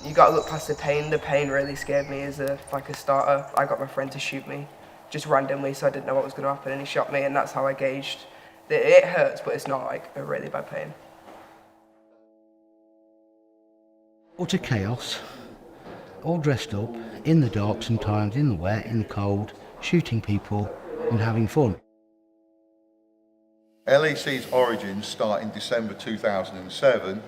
You got to look past the pain. The pain really scared me as a starter. I got my friend to shoot me, just randomly, so I didn't know what was going to happen, and he shot me, and that's how I gauged that it hurts, but it's not like a really bad pain. Utter chaos, all dressed up, in the dark sometimes, in the wet, in the cold, shooting people and having fun. LEC's origins start in December 2007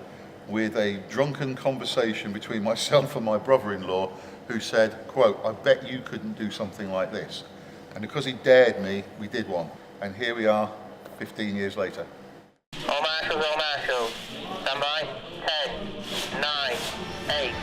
with a drunken conversation between myself and my brother-in-law, who said, quote, "I bet you couldn't do something like this." And because he dared me, we did one. And here we are 15 years later. All marshals, stand by. 10, 9, 8.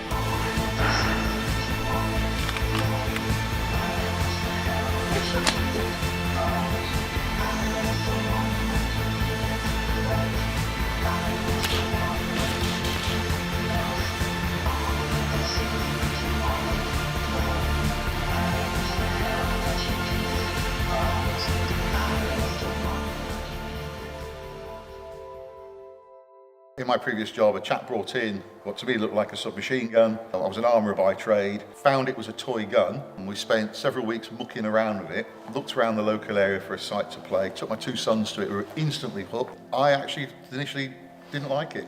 In my previous job, a chap brought in what to me looked like a submachine gun. I was an armourer by trade, found it was a toy gun, and we spent several weeks mucking around with it, looked around the local area for a site to play, took my two sons to it, we were instantly hooked. I actually initially didn't like it.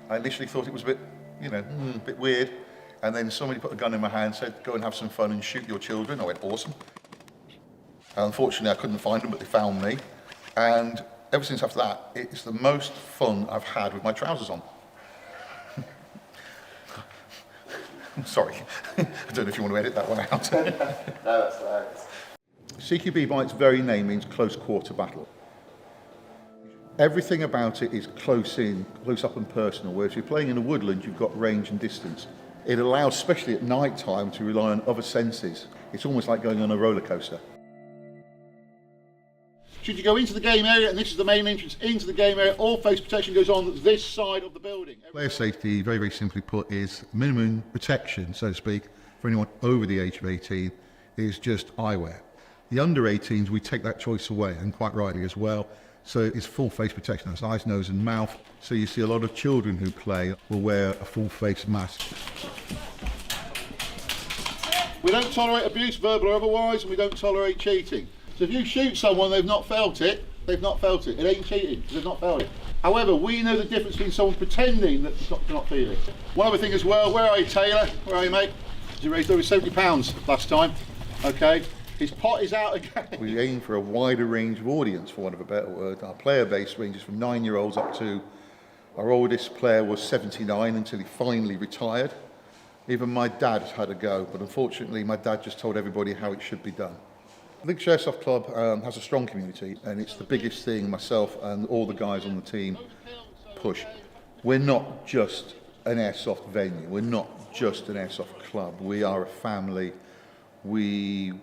I initially thought it was a bit, a bit weird, and then somebody put a gun in my hand, said, "Go and have some fun and shoot your children." I went, "Awesome." Unfortunately, I couldn't find them, but they found me, and ever since after that, it's the most fun I've had with my trousers on. I'm sorry. I don't know if you want to edit that one out. No, that's hilarious. CQB, by its very name, means close quarter battle. Everything about it is close up and personal, whereas if you're playing in a woodland, you've got range and distance. It allows, especially at night time, to rely on other senses. It's almost like going on a roller coaster. Should you go into the game area, and this is the main entrance into the game area, all face protection goes on this side of the building. Player safety, very, very simply put, is minimum protection, so to speak, for anyone over the age of 18 is just eyewear. The under 18s, we take that choice away, and quite rightly as well. So it's full face protection, that's eyes, nose and mouth. So you see a lot of children who play will wear a full face mask. We don't tolerate abuse, verbal or otherwise, and we don't tolerate cheating. So if you shoot someone, they've not felt it, they've not felt it. It ain't cheating, because they've not felt it. However, we know the difference between someone pretending that they're not feeling it. One other thing as well, where are you, Taylor? Where are you, mate? He raised over 70 pounds last time, okay? His pot is out again. We aim for a wider range of audience, for want of a better word. Our player base ranges from 9-year-olds up to, our oldest player was 79 until he finally retired. Even my dad had a go, but unfortunately my dad just told everybody how it should be done. I think Airsoft Club has a strong community, and it's the biggest thing myself and all the guys on the team push. We're not just an airsoft venue, we're not just an airsoft club, we are a family. We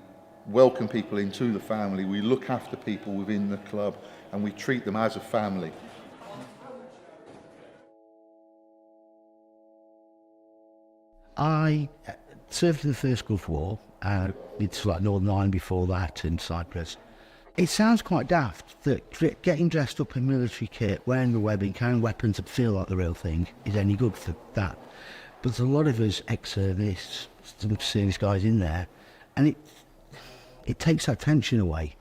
welcome people into the family, we look after people within the club, and we treat them as a family. I served in the First Gulf War. It's like Northern Ireland before that, in Cyprus. It sounds quite daft that getting dressed up in military kit, wearing the webbing, carrying weapons that feel like the real thing is any good for that. But there's a lot of us ex-service, some serious guys in there, and it takes that tension away.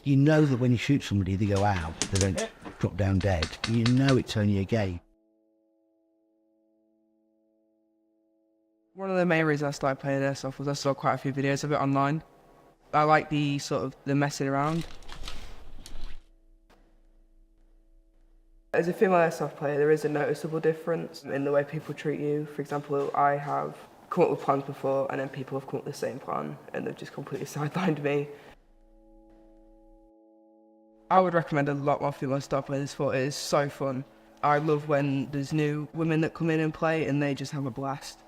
You know that when you shoot somebody, they go out, they don't drop down dead. You know it's only a game. One of the main reasons I started playing Airsoft was I saw quite a few videos of it online. I like the messing around. As a female Airsoft player, there is a noticeable difference in the way people treat you. For example, I have come up with plans before, and then people have come up with the same plan, and they've just completely sidelined me. I would recommend a lot more female start playing this sport. It is so fun. I love when there's new women that come in and play, and they just have a blast.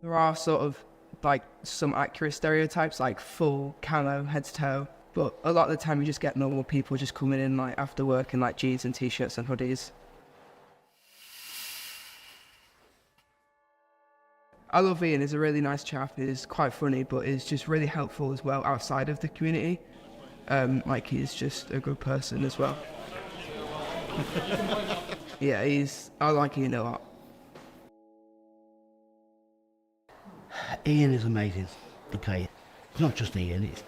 There are some accurate stereotypes, like full camo, head to toe, but a lot of the time you just get normal people just coming in after work in jeans and t-shirts and hoodies. I love Ian, he's a really nice chap, he's quite funny, but he's just really helpful as well outside of the community. He's just a good person as well. Yeah, I like Ian a lot. Ian is amazing. Okay, it's not just Ian, it's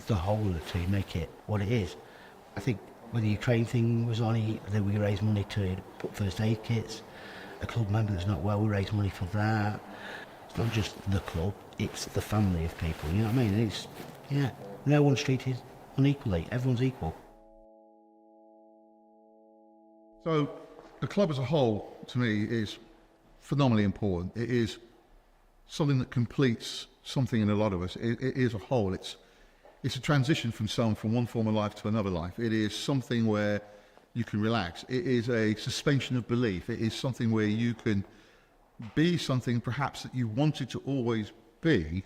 the whole of the team make it what it is. I think when the Ukraine thing was on, then we raised money to put first aid kits. A club member that's not well, we raised money for that. It's not just the club, it's the family of people, you know what I mean? It's, yeah, no one's treated unequally, everyone's equal. So the club as a whole, to me, is phenomenally important. It is something that completes something in a lot of us. It is a whole. It's a transition from one form of life to another life. It is something where you can relax. It is a suspension of belief. It is something where you can be something perhaps that you wanted to always be,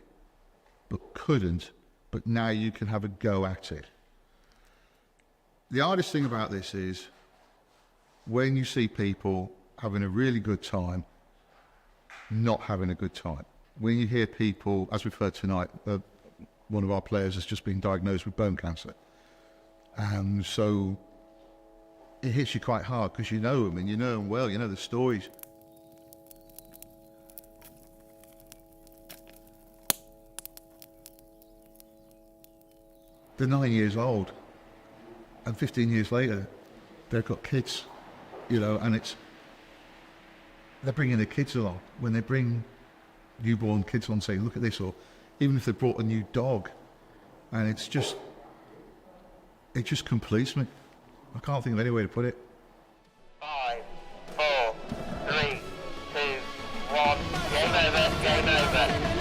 but couldn't, but now you can have a go at it. The hardest thing about this is when you see people having a really good time, not having a good time. When you hear people, as we've heard tonight, one of our players has just been diagnosed with bone cancer. And so it hits you quite hard because you know them and you know them well, you know the stories. They're 9 years old and 15 years later, they've got kids, you know, and they're bringing their kids along. When they bring newborn kids on, say, look at this, or even if they brought a new dog, and it just completes me. I can't think of any way to put it. 5, 4, 3, 2, 1. Game over, game over.